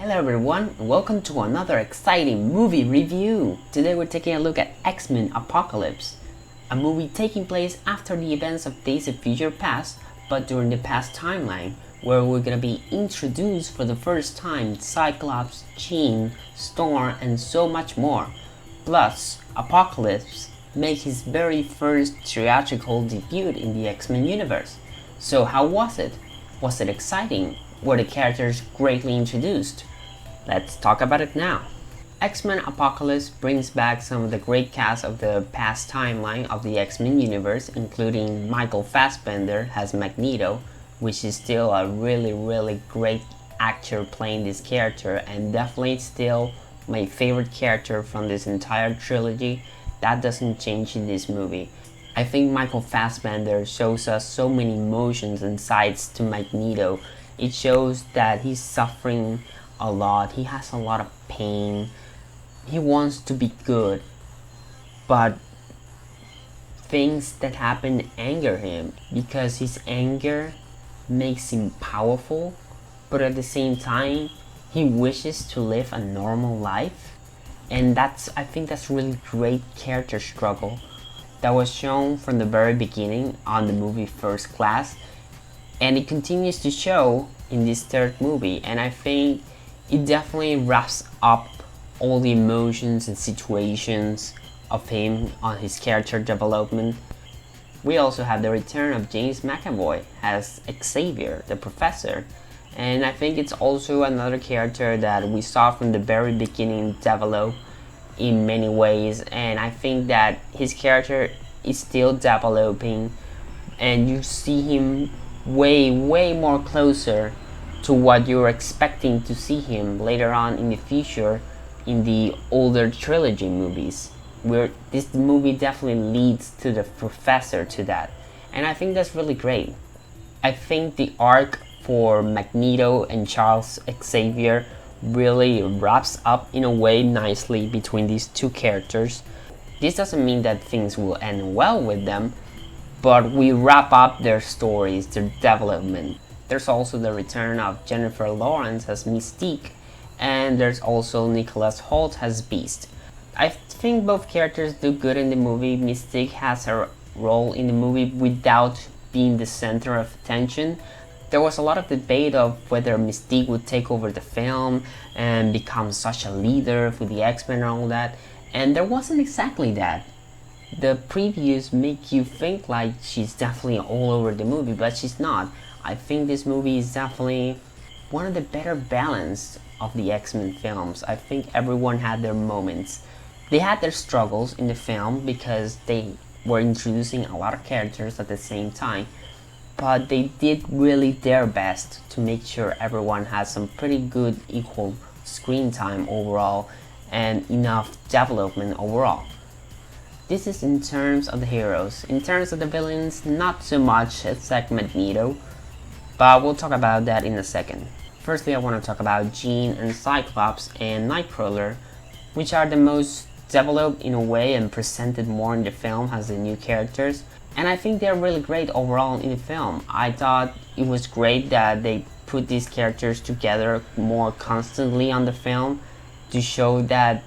Hello everyone, and welcome to another exciting movie review. Today we're taking a look at X-Men Apocalypse, a movie taking place after the events of Days of Future Past, but during the past timeline, where we're gonna be introduced for the first time Cyclops, Jean, Storm, and so much more. Plus, Apocalypse makes his very first theatrical debut in the X-Men universe. So how was it? Was it exciting? Were the characters greatly introduced? Let's talk about it now. X-Men Apocalypse brings back some of the great cast of the past timeline of the X-Men universe, including Michael Fassbender as Magneto, which is still a really great actor playing this character, and definitely still my favorite character from this entire trilogy. That doesn't change in this movie. I think Michael Fassbender shows us so many emotions and sides to Magneto. It shows that he's suffering a lot, he has a lot of pain, he wants to be good, but things that happen anger him because his anger makes him powerful, but at the same time he wishes to live a normal life. And I think that's really great character struggle that was shown from the very beginning on the movie First Class, and it continues to show in this third movie, and I think it definitely wraps up all the emotions and situations of him on his character development. We also have the return of James McAvoy as Xavier, the professor, and I think it's also another character that we saw from the very beginning develop in many ways, and I think that his character is still developing, and you see him way more closer to what you're expecting to see him later on in the future in the older trilogy movies, where this movie definitely leads to the professor to that, and I think that's really great. I think the arc for Magneto and Charles Xavier really wraps up in a way nicely between these two characters. This doesn't mean that things will end well with them, but we wrap up their stories, their development. There's also the return of Jennifer Lawrence as Mystique, and there's also Nicholas Hoult as Beast. I think both characters do good in the movie. Mystique has her role in the movie without being the center of attention. There was a lot of debate of whether Mystique would take over the film and become such a leader for the X-Men and all that, and there wasn't exactly that. The previews make you think like she's definitely all over the movie, but she's not. I think this movie is definitely one of the better balanced of the X-Men films. I think everyone had their moments. They had their struggles in the film because they were introducing a lot of characters at the same time, but they did really their best to make sure everyone has some pretty good equal screen time overall and enough development overall. This is in terms of the heroes. In terms of the villains, not so much except Magneto, but we'll talk about that in a second. Firstly, I want to talk about Jean and Cyclops and Nightcrawler, which are the most developed in a way and presented more in the film as the new characters, and I think they're really great overall in the film. I thought it was great that they put these characters together more constantly on the film to show that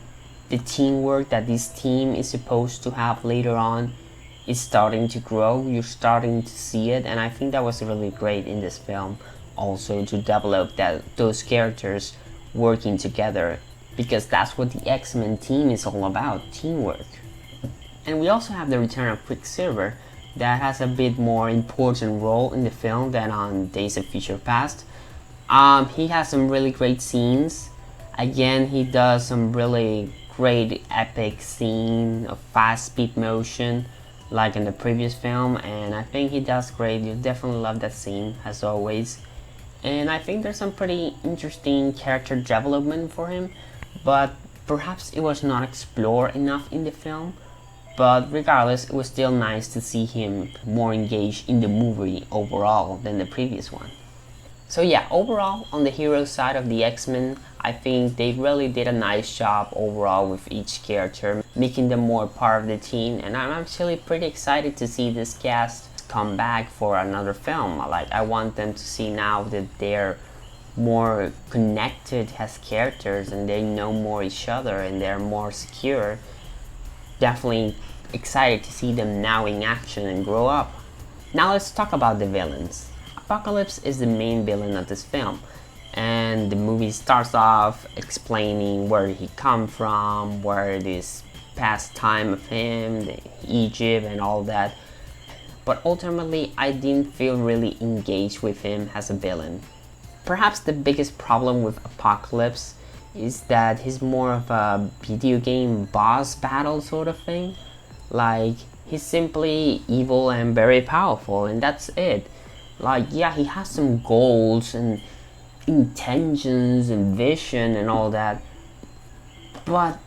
the teamwork that this team is supposed to have later on is starting to grow. You're starting to see it, and I think that was really great in this film also to develop those characters working together, because that's what the X-Men team is all about, teamwork. And we also have the return of Quicksilver that has a bit more important role in the film than on Days of Future Past. He has some really great scenes. Again, he does some really great epic scene of fast speed motion like in the previous film, and I think he does great. You definitely love that scene as always, and I think there's some pretty interesting character development for him, but perhaps it was not explored enough in the film. But regardless, it was still nice to see him more engaged in the movie overall than the previous one. So yeah, overall, on the hero side of the X-Men, I think they really did a nice job overall with each character, making them more part of the team, and I'm actually pretty excited to see this cast come back for another film. Like, I want them to see now that they're more connected as characters and they know more each other and they're more secure. Definitely excited to see them now in action and grow up. Now let's talk about the villains. Apocalypse is the main villain of this film, and the movie starts off explaining where he come from, where this past time of him, Egypt and all that. But ultimately, I didn't feel really engaged with him as a villain. Perhaps the biggest problem with Apocalypse is that he's more of a video game boss battle sort of thing. Like, he's simply evil and very powerful, and that's it. Like, yeah, he has some goals and intentions and vision and all that, but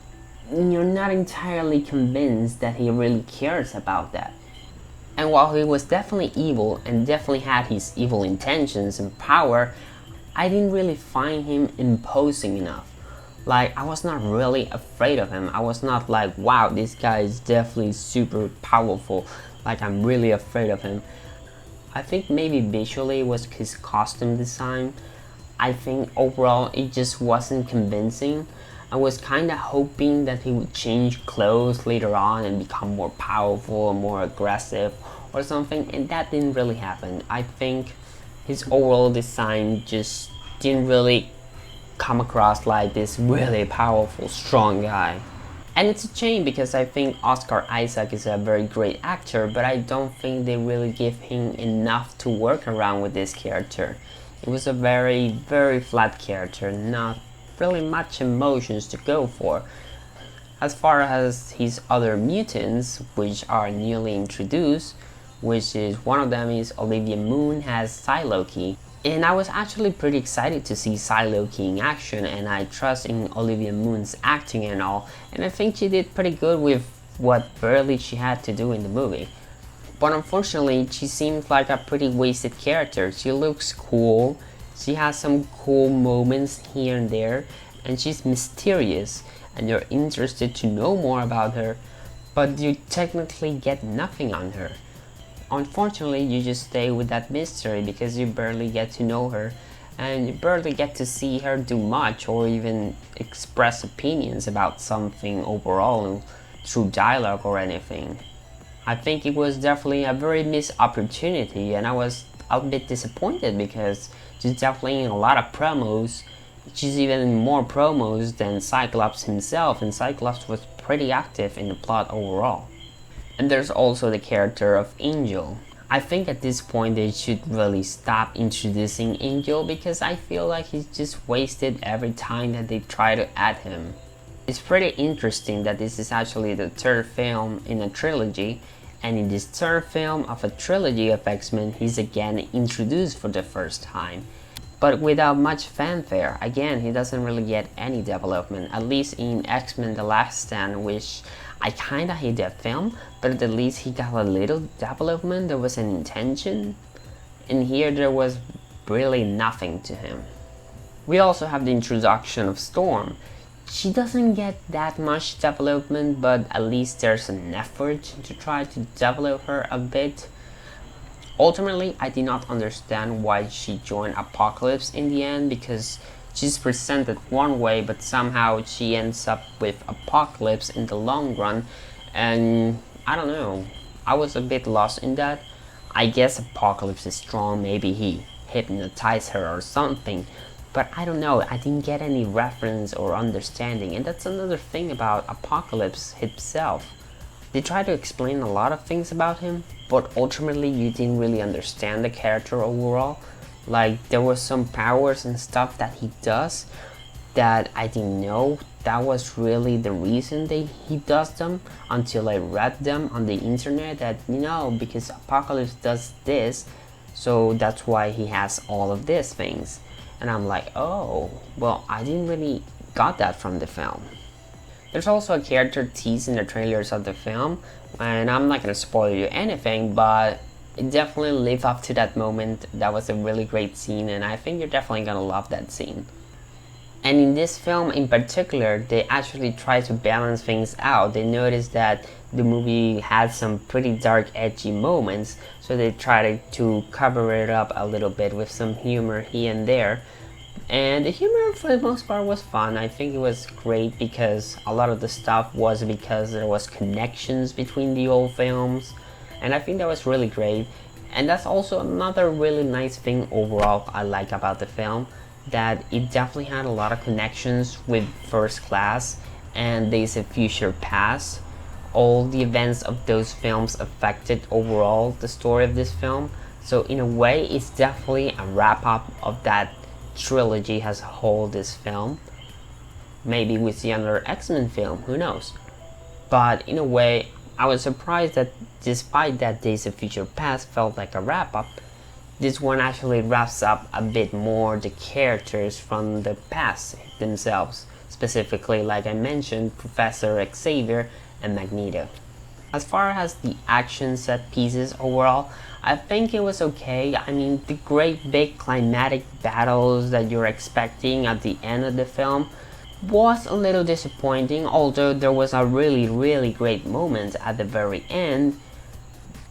you're not entirely convinced that he really cares about that. And while he was definitely evil and definitely had his evil intentions and power, I didn't really find him imposing enough. Like, I was not really afraid of him. I was not like, wow, this guy is definitely super powerful. Like, I'm really afraid of him. I think maybe visually it was his costume design. I think overall it just wasn't convincing. I was kind of hoping that he would change clothes later on and become more powerful and more aggressive or something, and that didn't really happen. I think his overall design just didn't really come across like this really powerful, strong guy. And it's a shame because I think Oscar Isaac is a very great actor, but I don't think they really give him enough to work around with this character. It was a very, very flat character, not really much emotions to go for. As far as his other mutants, which are newly introduced, which is one of them is Olivia Munn as Psylocke. And I was actually pretty excited to see Psylocke in action, and I trust in Olivia Munn's acting and all, and I think she did pretty good with what barely she had to do in the movie. But unfortunately, she seems like a pretty wasted character. She looks cool, she has some cool moments here and there, and she's mysterious, and you're interested to know more about her, but you technically get nothing on her. Unfortunately, you just stay with that mystery because you barely get to know her, and you barely get to see her do much or even express opinions about something overall through dialogue or anything. I think it was definitely a very missed opportunity, and I was a bit disappointed because she's definitely in a lot of promos. She's even in more promos than Cyclops himself, and Cyclops was pretty active in the plot overall. And there's also the character of Angel. I think at this point they should really stop introducing Angel because I feel like he's just wasted every time that they try to add him. It's pretty interesting that this is actually the third film in a trilogy, and in this third film of a trilogy of X-Men, he's again introduced for the first time. But without much fanfare. Again, he doesn't really get any development, at least in X-Men The Last Stand, which I kinda hate that film, but at least he got a little development, there was an intention. And here there was really nothing to him. We also have the introduction of Storm. She doesn't get that much development, but at least there's an effort to try to develop her a bit. Ultimately, I did not understand why she joined Apocalypse in the end, because she's presented one way, but somehow she ends up with Apocalypse in the long run, and I don't know, I was a bit lost in that. I guess Apocalypse is strong, maybe he hypnotized her or something, but I don't know, I didn't get any reference or understanding, and that's another thing about Apocalypse himself. They try to explain a lot of things about him, but ultimately you didn't really understand the character overall. Like, there were some powers and stuff that he does that I didn't know that was really the reason he does them until I read them on the internet, that, you know, because Apocalypse does this, so that's why he has all of these things. And I'm like, oh, well, I didn't really got that from the film. There's also a character teased in the trailers of the film, and I'm not gonna spoil you anything, but it definitely lived up to that moment. That was a really great scene, and I think you're definitely gonna love that scene. And in this film in particular, they actually try to balance things out. They noticed that the movie had some pretty dark, edgy moments, so they tried to cover it up a little bit with some humor here and there. And the humor for the most part was fun. I think it was great because a lot of the stuff was because there was connections between the old films, and I think that was really great. And that's also another really nice thing overall I like about the film, that it definitely had a lot of connections with First Class and Days of Future Past. All the events of those films affected overall the story of this film. So in a way, it's definitely a wrap up of that trilogy as a whole, this film. Maybe we see another X-Men film, who knows. But in a way, I was surprised that despite that Days of Future Past felt like a wrap up, this one actually wraps up a bit more the characters from the past themselves, specifically, like I mentioned, Professor Xavier and Magneto. As far as the action set pieces overall, I think it was okay. I mean, the great big climatic battles that you're expecting at the end of the film was a little disappointing, although there was a really great moment at the very end.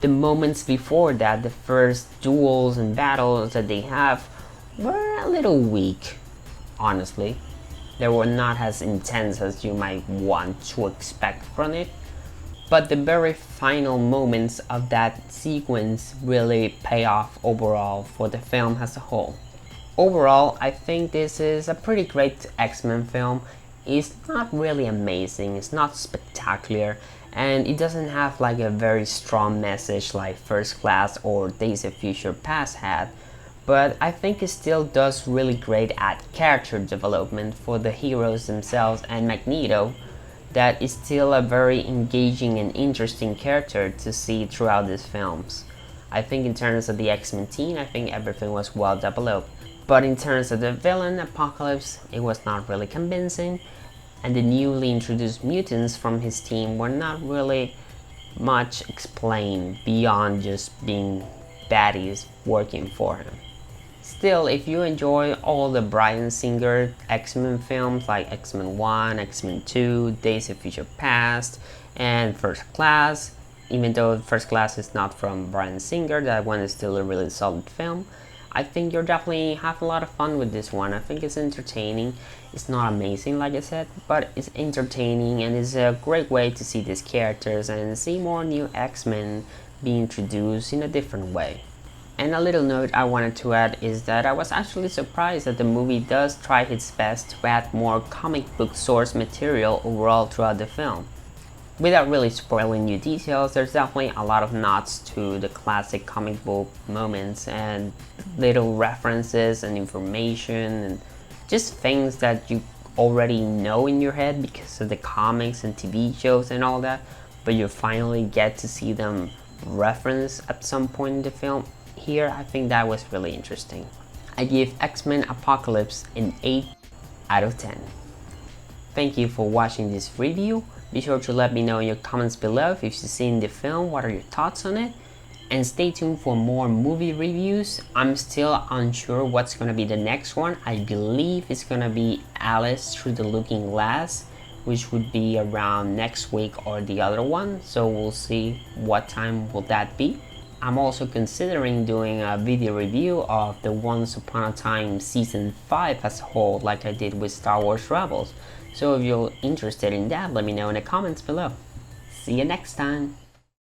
The moments before that, the first duels and battles that they have, were a little weak, honestly. They were not as intense as you might want to expect from it. But the very final moments of that sequence really pay off overall for the film as a whole. Overall, I think this is a pretty great X-Men film. It's not really amazing, it's not spectacular, and it doesn't have like a very strong message like First Class or Days of Future Past had. But I think it still does really great at character development for the heroes themselves, and Magneto, that is still a very engaging and interesting character to see throughout these films. I think in terms of the X-Men team, I think everything was well developed. But in terms of the villain, Apocalypse, it was not really convincing, and the newly introduced mutants from his team were not really much explained beyond just being baddies working for him. Still, if you enjoy all the Bryan Singer X-Men films like X-Men 1, X-Men 2, Days of Future Past, and First Class, even though First Class is not from Bryan Singer, that one is still a really solid film. I think you'll definitely have a lot of fun with this one. I think it's entertaining. It's not amazing, like I said, but it's entertaining, and it's a great way to see these characters and see more new X-Men being introduced in a different way. And a little note I wanted to add is that I was actually surprised that the movie does try its best to add more comic book source material overall throughout the film. Without really spoiling new details, there's definitely a lot of nods to the classic comic book moments and little references and information and just things that you already know in your head because of the comics and TV shows and all that, but you finally get to see them referenced at some point in the film. Here, I think that was really interesting. I give X-Men Apocalypse an 8 out of 10. Thank you for watching this review. Be sure to let me know in your comments below if you've seen the film, what are your thoughts on it, and stay tuned for more movie reviews. I'm still unsure what's gonna be the next one. I believe it's gonna be Alice Through the Looking Glass, which would be around next week or the other one, so we'll see what time will that be. I'm also considering doing a video review of the Once Upon a Time Season 5 as a whole, like I did with Star Wars Rebels. So if you're interested in that, let me know in the comments below. See you next time!